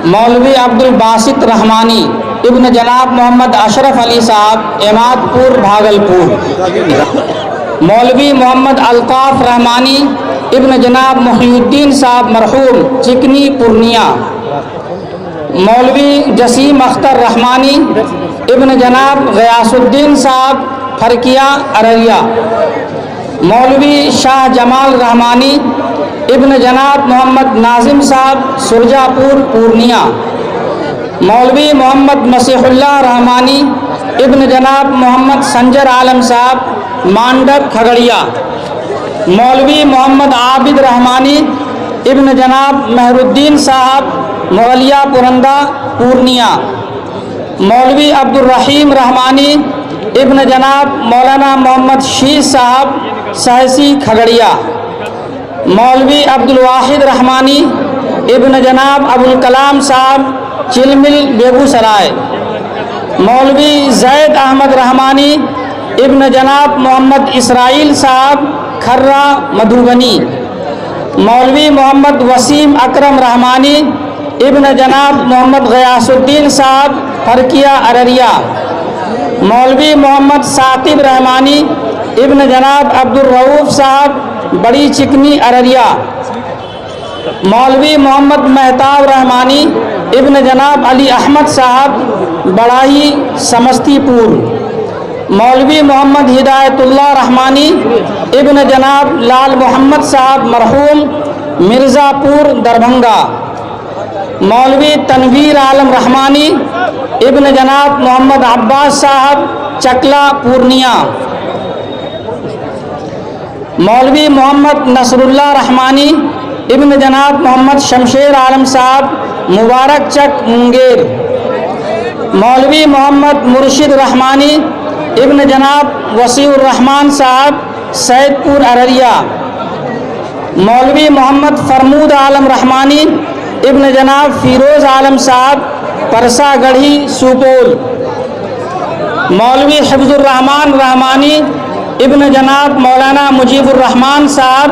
मौलवी अब्दुल बासित रहमानी इब्न जनाब मोहम्मद अशरफ अली साहब एमादपुर भागलपुर। मौलवी मोहम्मद अल्ताफ रहमानी इब्न जनाब मुहिउद्दीन साहब मरहूम चिकनी पूर्णिया। मौलवी जसीम अख्तर रहमानी इब्न जनाब गयासुद्दीन साहब फरकिया अररिया। मौलवी शाह जमाल रहमानी इब्न जनाब मोहम्मद नाजिम साहब सुरजापुर पूर्णिया। मौलवी मोहम्मद मसीहुल्लाह रहमानी इब्न जनाब मोहम्मद संजर आलम साहब मांडक खगड़िया। मौलवी मोहम्मद आबिद रहमानी इब्न जनाब मेहरुद्दीन साहब मुगलिया पुरंदा पूर्णिया। मौलवी अब्दुल रहीम रहमानी इब्न जनाब मौलाना मोहम्मद शीस साहब सहसी खगड़िया। मौलवी अब्दुल वाहिद रहमानी इब्न जनाब अबुल कलाम साहब चिलमिल बेगूसराय। मौलवी जैद अहमद रहमानी इब्न जनाब मोहम्मद इसराइल साहब खर्रा मधुबनी। मौलवी मोहम्मद वसीम अकरम रहमानी इब्न जनाब मोहम्मद गयासुद्दीन साहब फरकिया अररिया। मौलवी मोहम्मद साकिब रहमानी इब्न जनाब अब्दुल रऊफ साहब बड़ी चिकनी अररिया। मौलवी मोहम्मद महताब रहमानी इब्न जनाब अली अहमद साहब बड़ाही समस्तीपुर। मौलवी मोहम्मद हिदायतुल्लाह रहमानी इब्न जनाब लाल मोहम्मद साहब मरहूम मिर्ज़ापुर दरभंगा। मौलवी तनवीर आलम रहमानी इब्न जनाब मोहम्मद अब्बास साहब चकला पूर्णिया। मौलवी मोहम्मद नसरुल्लाह रहमानी इब्न जनाब मोहम्मद शमशेर आलम साहब मुबारक चक मुंगेर। मौलवी मोहम्मद मुर्शिद रहमानी इब्न जनाब वसीउर रहमान साहब सैदपुर अररिया। मौलवी मोहम्मद फरमूद आलम रहमानी इब्न जनाब फिरोज़ आलम साहब परसा गढ़ी सुपौल। मौलवी हिफ्जुर रहमान रहमानी इब्न जनाब मौलाना मुजीबुर रहमान साहब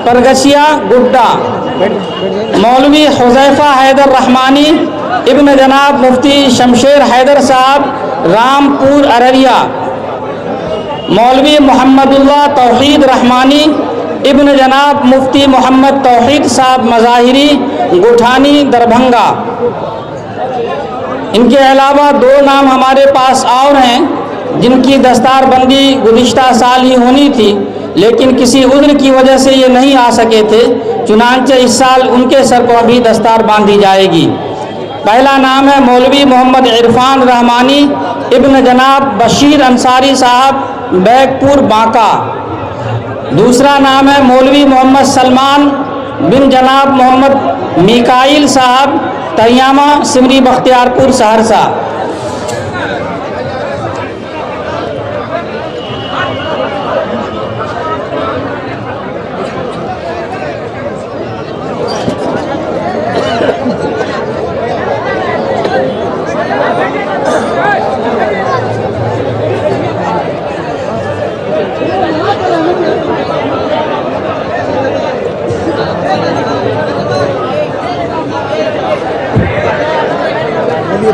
परगसिया गुड्डा। मौलवी हुज़ैफ़ा हैदर रहमानी इब्न जनाब मुफ्ती शमशेर हैदर साहब रामपुर अररिया। मौलवी मोहम्मदुल्लाह तौहीद रहमानी इब्न जनाब मुफ्ती मोहम्मद तौहीद साहब मज़ाहिरी गुठानी दरभंगा। इनके अलावा दो नाम हमारे पास और हैं जिनकी दस्तारबंदी गुज़िश्ता साल ही होनी थी, लेकिन किसी उज़्र की वजह से ये नहीं आ सके थे, चुनांचे इस साल उनके सर को अभी दस्तार बांधी जाएगी। पहला नाम है मौलवी मोहम्मद इरफान रहमानी इब्न जनाब बशीर अंसारी साहब बैगपुर बांका। दूसरा नाम है मौलवी मोहम्मद सलमान बिन जनाब मोहम्मद मिकाइल साहब तरियामा सिमरी बख्तियारपुर सहरसा।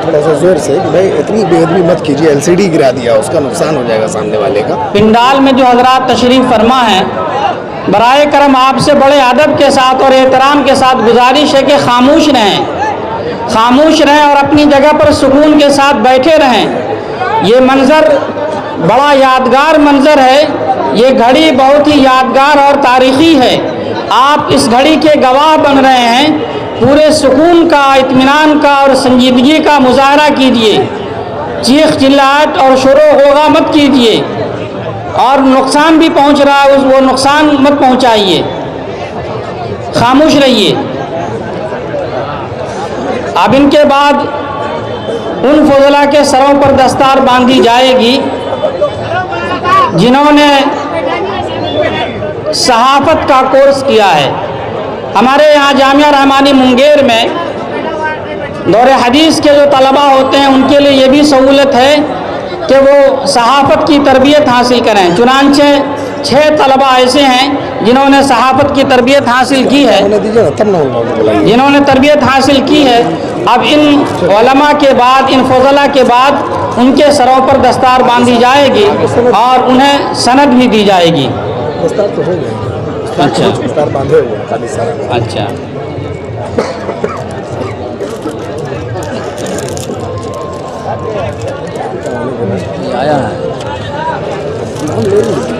थोड़ा सा जोर से कि भाई इतनी बेअदबी मत कीजिए, एलसीडी गिरा दिया, उसका नुकसान हो जाएगा सामने वाले का। पिंडाल में जो हजरात तशरीफ़ फरमा हैं, बराए करम आपसे बड़े अदब के साथ और एहतराम के साथ गुजारिश है कि खामोश रहें और अपनी जगह पर सुकून के साथ बैठे रहें। ये मंज़र बड़ा यादगार मंज़र है, ये घड़ी बहुत ही यादगार और तारीख़ी है। आप इस घड़ी के गवाह बन रहे हैं। पूरे सुकून का, इत्मीनान का और संजीदगी का मुजाहरा कीजिए। चीख चिल्लाहट और शोर होगा मत कीजिए, और नुकसान भी पहुंच रहा है वो नुकसान मत पहुंचाइए, खामोश रहिए। अब इनके बाद उन फजला के सरों पर दस्तार बांधी जाएगी जिन्होंने सहाफ़त का कोर्स किया है। हमारे यहाँ जामिया रहमानी मुंगेर में दौरे हदीस के जो तलबा होते हैं उनके लिए ये भी सहूलत है कि वो सहाफ़त की तरबियत हासिल करें। चुनांचे 6 तलबा ऐसे हैं जिन्होंने सहाफ़त की तरबियत हासिल की है, जिन्होंने तरबियत हासिल की है। اب ان علماء کے بعد ان فضلاء کے بعد ان کے سروں پر دستار باندھی جائے گی اور انہیں سند بھی دی جائے گی. دستار تو ہو گیا. اچھا دستار باندھے ہوئے ہیں خالی سارا. اچھا آیا ہے ہم لے لیں گے.